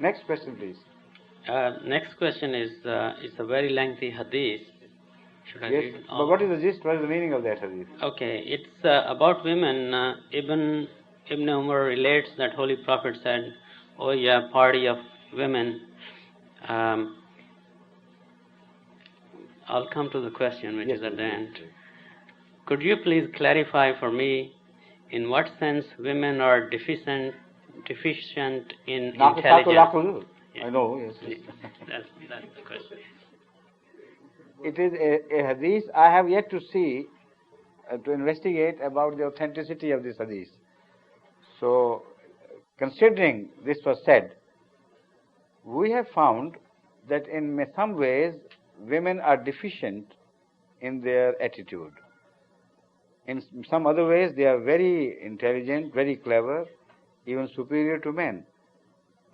Next question, please. Next question is it's a very lengthy hadith. Should I read? But what is the gist? What is the meaning of that hadith? Okay, it's about women. Ibn Umar relates that Holy Prophet said, "Oh yeah, party of women." I'll come to the question, which is at the end. Could you please clarify for me in what sense women are deficient in intelligence? I know, yes. That's the question. It is a hadith. I have yet to see, to investigate about the authenticity of this hadith. So, considering this was said, we have found that in some ways women are deficient in their attitude. In some other ways they are very intelligent, very clever, even superior to men.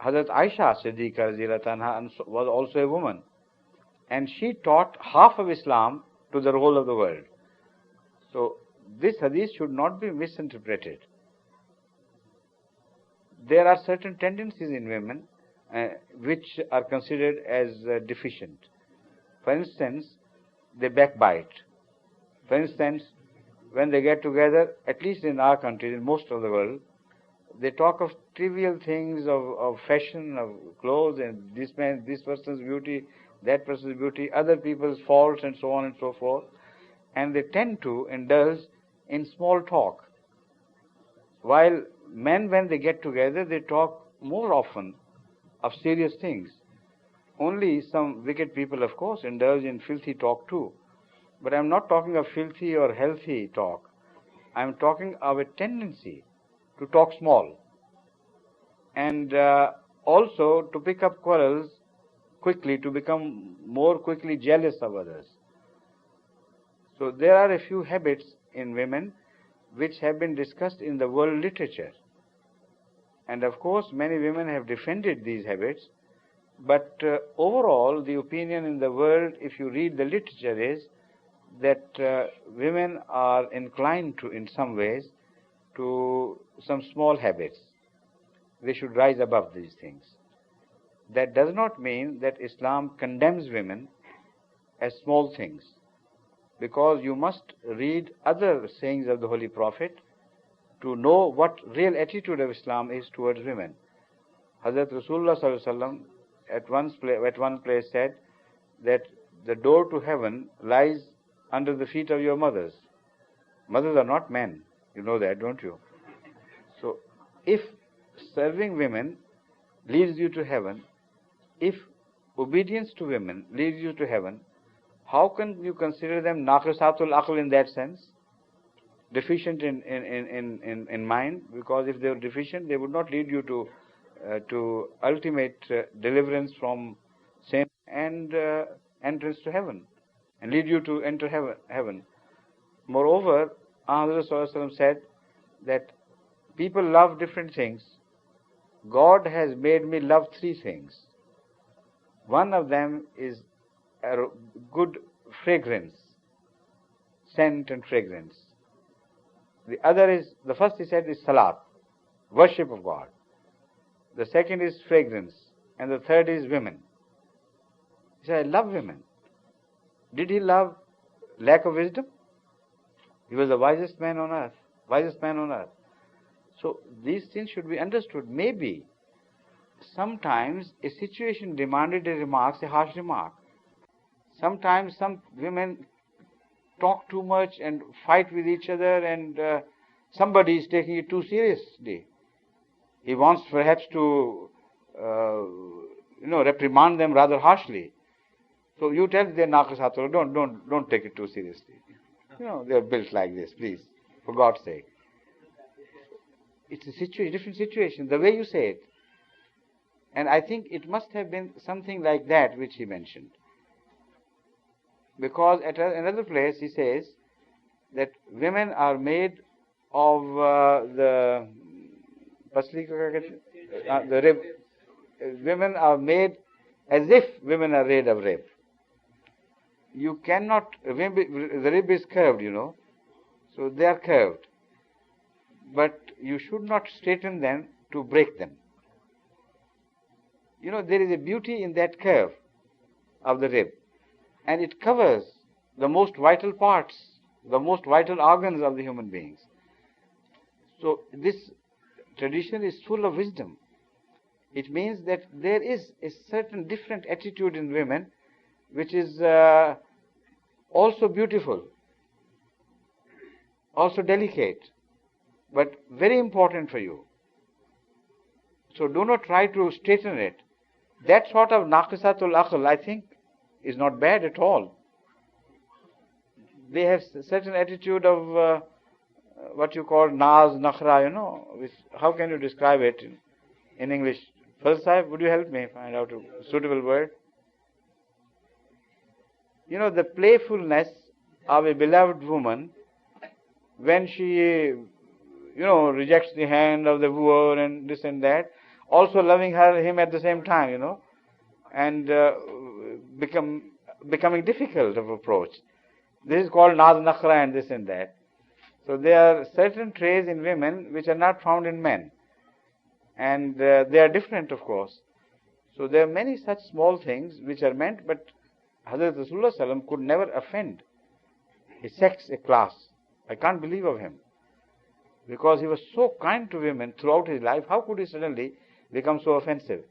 Hazrat Aisha Siddiqa radhiyallahu anha was also a woman, and she taught half of Islam to the whole of the world. So this hadith should not be misinterpreted. There are certain tendencies in women which are considered as deficient. For instance, they backbite. For instance, when they get together, at least in our country, in most of the world, they talk of trivial things, of fashion, of clothes, and this person's beauty, that person's beauty, other people's faults, and so on and so forth. And they tend to indulge in small talk. While men, when they get together, they talk more often of serious things. Only some wicked people, of course, indulge in filthy talk too. But I'm not talking of filthy or healthy talk. I'm talking of a tendency to talk small, and also to pick up quarrels quickly, to become more quickly jealous of others. So there are a few habits in women which have been discussed in the world literature. And of course, many women have defended these habits. But overall, the opinion in the world, if you read the literature, is that women are inclined to, in some ways, to some small habits. They should rise above these things. That does not mean that Islam condemns women as small things, because you must read other sayings of the Holy Prophet to know what real attitude of Islam is towards women. Hazrat Rasulullah sallallahu alaihi wasallam at one place said that the door to heaven lies under the feet of your mothers. Mothers are not men. You know that, don't you? So, if serving women leads you to heaven, if obedience to women leads you to heaven, how can you consider them naqisatul aql in that sense? Deficient in mind? Because if they were deficient, they would not lead you to ultimate deliverance from sin and entrance to heaven, and lead you to enter heaven. Moreover, Hazrat Sallallahu Alaihi Wasallam said that people love different things. God has made me love three things. One of them is a good fragrance, scent and fragrance. The first he said is salat, worship of God. The second is fragrance, and the third is women. He said, I love women. Did he love lack of wisdom? He was the wisest man on earth. So these things should be understood. Maybe sometimes a situation demanded a harsh remark. Sometimes some women talk too much and fight with each other, and somebody is taking it too seriously. He wants perhaps to reprimand them rather harshly. So you tell their naqisatul, don't take it too seriously. They are built like this, please, for God's sake. It's a different situation, the way you say it. And I think it must have been something like that which he mentioned. Because at another place he says that women are made of the rib. Women are made as if women are made of rib. You cannot, the rib is curved, so they are curved. But you should not straighten them to break them. there is a beauty in that curve of the rib, and it covers the most vital parts, the most vital organs of the human beings. So this tradition is full of wisdom. It means that there is a certain different attitude in women which is also beautiful, also delicate, but very important for you. So do not try to straighten it. That sort of naqisatul aql, I think, is not bad at all. They have certain attitude of what you call naz, nakhra, which, how can you describe it in English? Fazl Sahib, would you help me find out a suitable word? The playfulness of a beloved woman when she, rejects the hand of the wooer and this and that, also loving him at the same time, and becoming difficult of approach. This is called naz, nakhra and this and that. So there are certain traits in women which are not found in men. And they are different, of course. So there are many such small things which are meant, but Hazrat Rasulullah Sallam could never offend a sex, a class. I can't believe of him. Because he was so kind to women throughout his life, how could he suddenly become so offensive?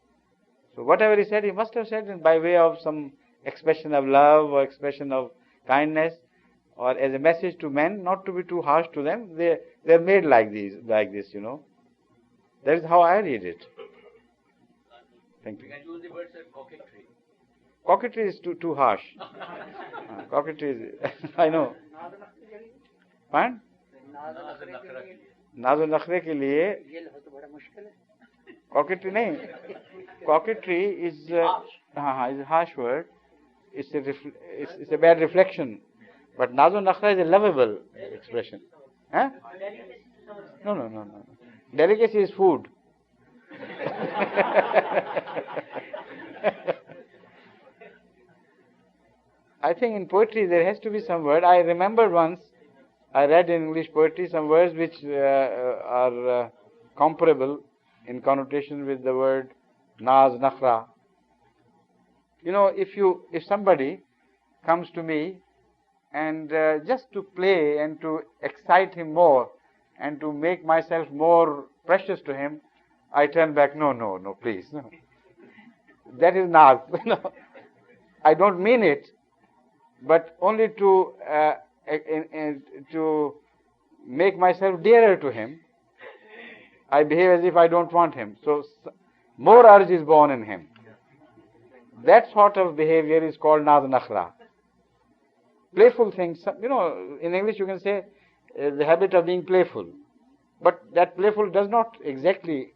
So whatever he said, he must have said by way of some expression of love or expression of kindness, or as a message to men, not to be too harsh to them. They're made like this, That is how I read it. Thank you. You can use the word coquetry. Coquetry is too harsh. Coquetry is, I know. Fine? नाज़ो नखरे के लिए coquetry नहीं. Coquetry is is a harsh word. It's a bad reflection. But nazo nakhra is a lovable expression. Huh? No. Delicacy is food. I think in poetry there has to be some word. I remember once I read in English poetry some words which are comparable in connotation with the word naz, nakhra. If somebody comes to me and just to play and to excite him more and to make myself more precious to him, I turn back, no, please, no. That is naz. I don't mean it, but only to make myself dearer to him, I behave as if I don't want him. So more urge is born in him. That sort of behavior is called naz nakhra. Playful things, in English you can say the habit of being playful. But that playful does not exactly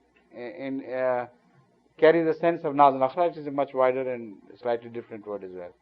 carry the sense of naz nakhra. It is a much wider and slightly different word as well.